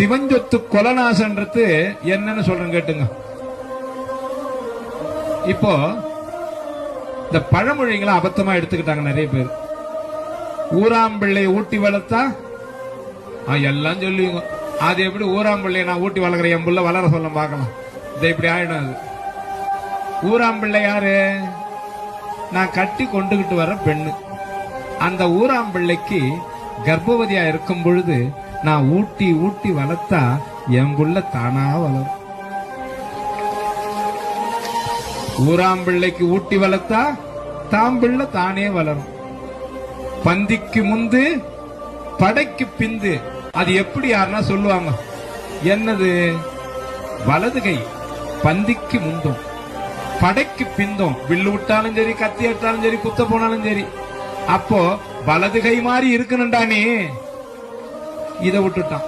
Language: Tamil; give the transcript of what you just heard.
சிவஞ்சொத்து கொலநாசன்றது என்னன்னு சொல்றேன் கேட்டுங்க. இப்போ இந்த பழமொழிகளை அபத்தமா எடுத்துக்கிட்டாங்க நிறைய பேர். ஊராம்பிள்ளை ஊட்டி வளர்த்தா எல்லாம் சொல்லுவீங்க. அது எப்படி ஊராம்பிள்ளை நான் ஊட்டி வளர்க்குற என் புள்ள வளர சொல்ல பார்க்கலாம். இதை இப்படி ஆயிடும். அது ஊராம்பிள்ளை யாரு? நான் கட்டி கொண்டுகிட்டு வர பெண்ணு. அந்த ஊராம்பிள்ளைக்கு கர்ப்பவதியா இருக்கும் பொழுது நான் ஊட்டி ஊட்டி வளர்த்தா என் புள்ள தானா வளரும். ஊராம்பிள்ளைக்கு ஊட்டி வளர்த்தா தாம்பிள்ள தானே வளரும். பந்திக்கு முந்து படைக்கு பிந்து. அது எப்படி யாருன்னா சொல்லுவாங்க, என்னது? வலது கை பந்திக்கு முந்தும் படைக்கு பிந்தும். வில்லு விட்டாலும் சரி, கத்தி எடுத்தாலும் சரி, குத்த போனாலும் சரி. அப்போ வலது கை மாதிரி இருக்கணும்டா நீ. இதை விட்டுட்டான்.